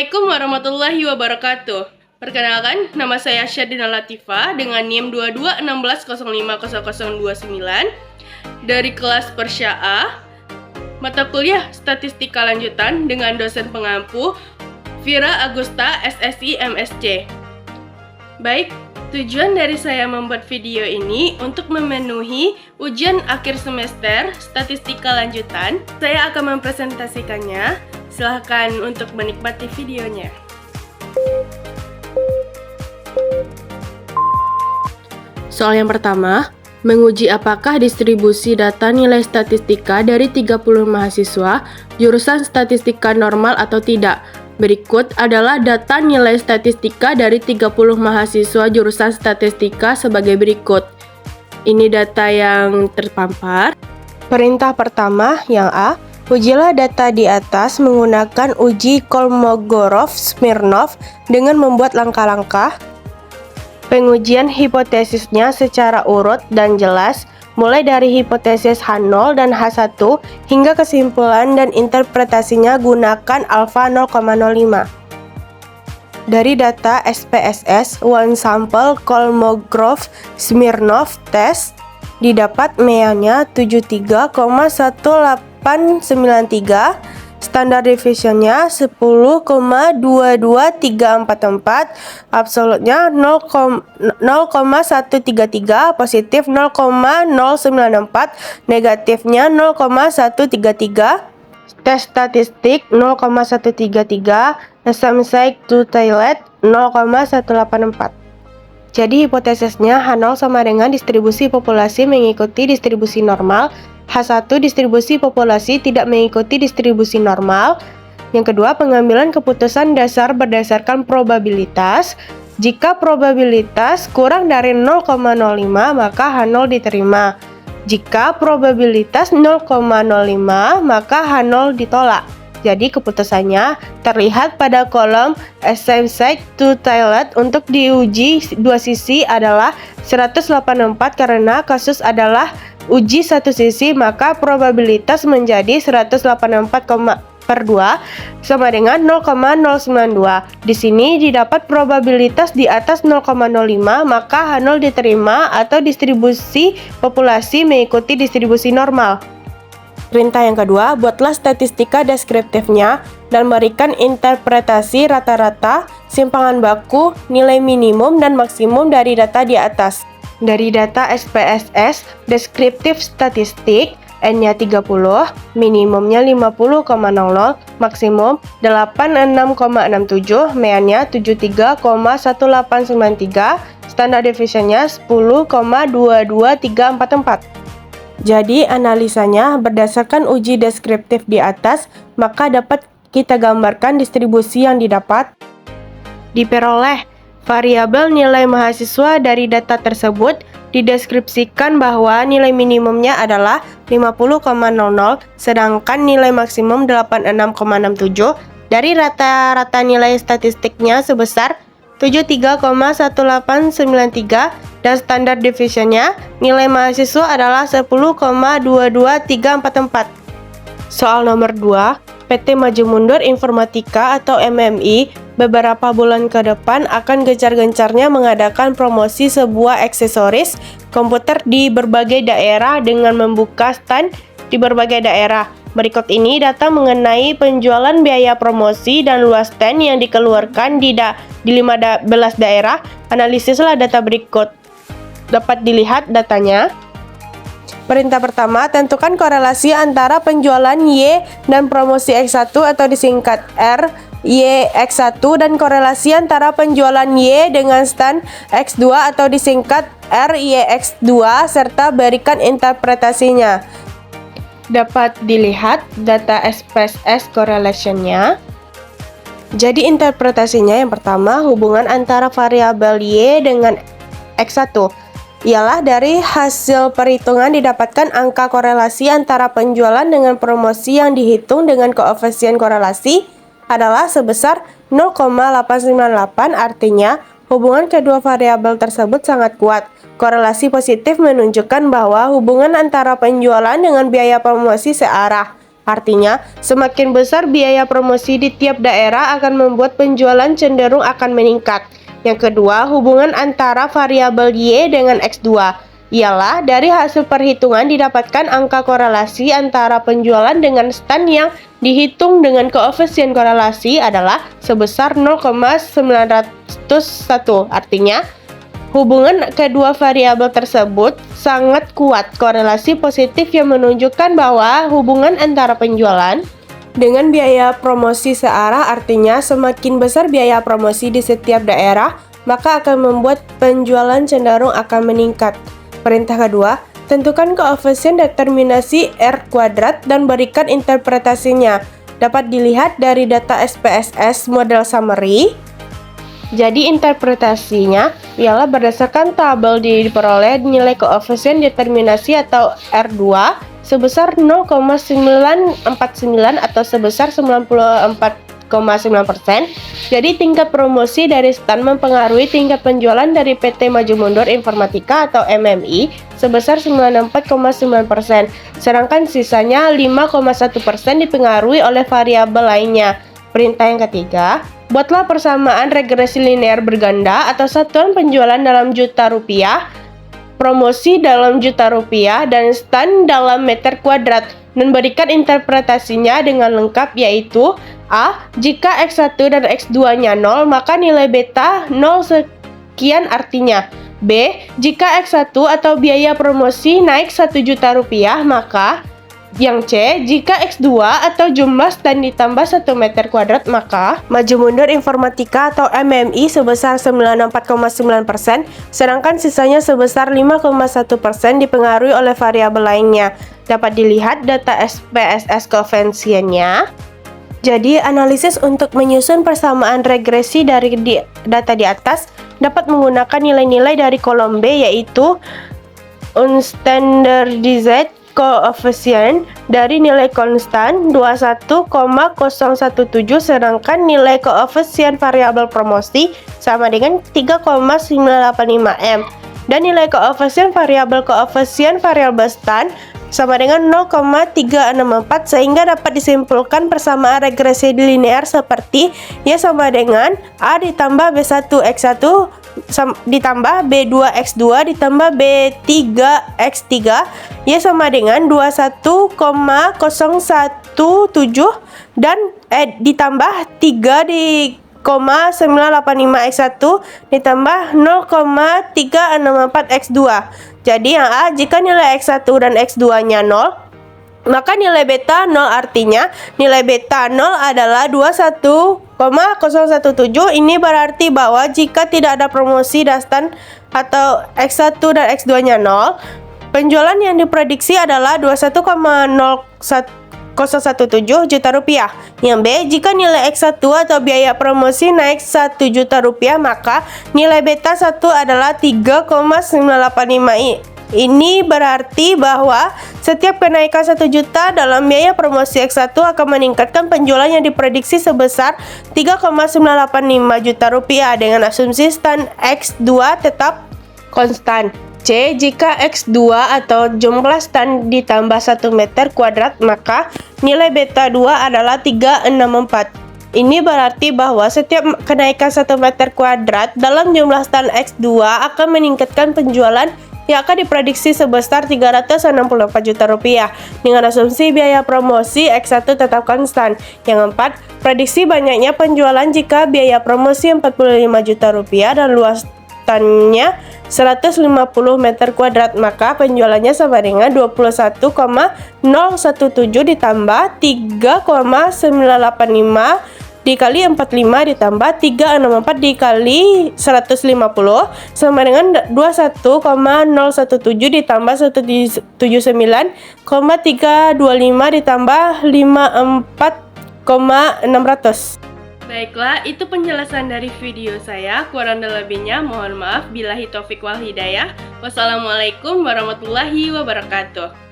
Assalamualaikum warahmatullahi wabarakatuh. Perkenalkan, nama saya Syadina Latifa dengan NIM 2216050029 dari kelas Persya A, mata kuliah Statistika Lanjutan dengan dosen pengampu Vira Agusta SSI MSc. Baik, tujuan dari saya membuat video ini untuk memenuhi ujian akhir semester Statistika Lanjutan. Saya akan mempresentasikannya. Silahkan untuk menikmati videonya. Soal yang pertama, menguji apakah distribusi data nilai statistika dari 30 mahasiswa jurusan statistika normal atau tidak. Berikut adalah data nilai statistika dari 30 mahasiswa jurusan statistika sebagai berikut. Ini data yang terpampar. Perintah pertama yang A, ujilah data di atas menggunakan uji Kolmogorov-Smirnov dengan membuat langkah-langkah. Pengujian hipotesisnya secara urut dan jelas, mulai dari hipotesis H0 dan H1 hingga kesimpulan dan interpretasinya gunakan alfa 0,05. Dari data SPSS One Sample Kolmogorov-Smirnov Test, didapat MEA-nya 73,1893, standar deviation-nya 10,22344, absolutnya 0,133, positif 0,094, negatifnya 0,133, tes statistik 0,133, assumption to toilet 0,184. Jadi hipotesisnya H0 sama dengan distribusi populasi mengikuti distribusi normal, H1 distribusi populasi tidak mengikuti distribusi normal. Yang kedua, pengambilan keputusan dasar berdasarkan probabilitas. Jika probabilitas kurang dari 0,05 maka H0 diterima. Jika probabilitas 0,05 maka H0 ditolak. Jadi keputusannya terlihat pada kolom assumption to toilet. Untuk diuji dua sisi adalah 184 karena kasus adalah uji satu sisi, maka probabilitas menjadi 184,2 sama dengan 0,092. Di sini didapat probabilitas di atas 0,05 maka H0 diterima atau distribusi populasi mengikuti distribusi normal. Perintah yang kedua, buatlah statistika deskriptifnya dan berikan interpretasi rata-rata, simpangan baku, nilai minimum dan maksimum dari data di atas. Dari data SPSS, deskriptif statistik, N-nya 30, minimumnya 50,00, maksimum 86,67, MEA-nya 73,1893, standar deviation-nya 10,22344. Jadi analisanya berdasarkan uji deskriptif di atas, maka dapat kita gambarkan distribusi yang didapat. Diperoleh variabel nilai mahasiswa dari data tersebut dideskripsikan bahwa nilai minimumnya adalah 50,00 sedangkan nilai maksimum 86,67. Dari rata-rata nilai statistiknya sebesar 73,1893 dan standar deviation-nya nilai mahasiswa adalah 10,22344. Soal nomor 2, PT Maju Mundur Informatika atau MMI beberapa bulan ke depan akan gencar-gencarnya mengadakan promosi sebuah aksesoris komputer di berbagai daerah dengan membuka stand di berbagai daerah. Berikut ini data mengenai penjualan biaya promosi dan luas stand yang dikeluarkan di 15 daerah. Analisislah data berikut. Dapat dilihat datanya. Perintah pertama, tentukan korelasi antara penjualan Y dan promosi X1 atau disingkat R, Y X1 dan korelasi antara penjualan Y dengan stand X2 atau disingkat R, Y X2 serta berikan interpretasinya. Dapat dilihat data SPSS correlation-nya. Jadi interpretasinya yang pertama, hubungan antara variabel Y dengan X1 ialah dari hasil perhitungan didapatkan angka korelasi antara penjualan dengan promosi yang dihitung dengan koefisien korelasi adalah sebesar 0,898, artinya hubungan kedua variabel tersebut sangat kuat. Korelasi positif menunjukkan bahwa hubungan antara penjualan dengan biaya promosi searah. Artinya, semakin besar biaya promosi di tiap daerah akan membuat penjualan cenderung akan meningkat. Yang kedua, hubungan antara variabel Y dengan X2 ialah dari hasil perhitungan didapatkan angka korelasi antara penjualan dengan stand yang dihitung dengan koefisien korelasi adalah sebesar 0,901. Artinya, hubungan kedua variabel tersebut sangat kuat, korelasi positif yang menunjukkan bahwa hubungan antara penjualan dengan biaya promosi searah, artinya semakin besar biaya promosi di setiap daerah, maka akan membuat penjualan cenderung akan meningkat. Perintah kedua, tentukan koefisien determinasi R kuadrat dan berikan interpretasinya. Dapat dilihat dari data SPSS model summary. Jadi interpretasinya ialah berdasarkan tabel diperoleh nilai koefisien determinasi atau R2 sebesar 0,949 atau sebesar 94,9%. Jadi tingkat promosi dari stand mempengaruhi tingkat penjualan dari PT Maju Mundur Informatika atau MMI sebesar 94,9%. Sedangkan sisanya 5,1% dipengaruhi oleh variabel lainnya. Perintah yang ketiga, buatlah persamaan regresi linear berganda atau satuan penjualan dalam juta rupiah, promosi dalam juta rupiah, dan stand dalam meter kuadrat, dan berikan interpretasinya dengan lengkap yaitu A. Jika X1 dan X2-nya 0, maka nilai beta 0 sekian artinya. B. Jika X1 atau biaya promosi naik 1 juta rupiah, maka yang C, jika X2 atau jumlah stand ditambah 1 meter kuadrat, maka Maju Mundur Informatika atau MMI sebesar 94,9%, sedangkan sisanya sebesar 5,1% dipengaruhi oleh variabel lainnya. Dapat dilihat data SPSS koefisiennya. Jadi, analisis untuk menyusun persamaan regresi dari data di atas dapat menggunakan nilai-nilai dari kolom B, yaitu unstandardized koefisien dari nilai konstan 21,017, sedangkan nilai koefisien variabel promosi sama dengan 3,985M, dan nilai koefisien variabel stand sama dengan 0,364, sehingga dapat disimpulkan persamaan regresi linear seperti Y sama dengan A ditambah B1X1 ditambah B2X2 ditambah B3X3, Y sama dengan 21,017 dan ditambah 3,985X1 ditambah 0,364X2. Jadi yang A, jika nilai X1 dan X2-nya 0, maka nilai beta 0, artinya nilai beta 0 adalah 21,017. Ini berarti bahwa jika tidak ada promosi dan stand atau X1 dan X2-nya 0, penjualan yang diprediksi adalah 21,017 juta rupiah. Yang B, jika nilai X1 atau biaya promosi naik 1 juta rupiah, maka nilai beta 1 adalah 3,985. Ini berarti bahwa setiap kenaikan 1 juta dalam biaya promosi X1 akan meningkatkan penjualan yang diprediksi sebesar 3,985 juta rupiah dengan asumsi stand X2 tetap konstan. C, jika X2 atau jumlah stand ditambah 1 meter kuadrat, maka nilai beta 2 adalah 364. Ini berarti bahwa setiap kenaikan 1 meter kuadrat dalam jumlah stand X2 akan meningkatkan penjualan yang akan diprediksi sebesar 364 juta rupiah dengan asumsi biaya promosi X1 tetap konstan. Yang keempat, prediksi banyaknya penjualan jika biaya promosi 45 juta rupiah dan luas standnya 150 meter kuadrat, maka penjualannya sama dengan 21,017 ditambah 3,985 dikali 45 ditambah 364 dikali 150 sama dengan 21,017 ditambah 179,325 ditambah 54,600. Baiklah, itu penjelasan dari video saya. Kurang dan lebihnya mohon maaf. Billahi taufik wal hidayah. Wassalamualaikum warahmatullahi wabarakatuh.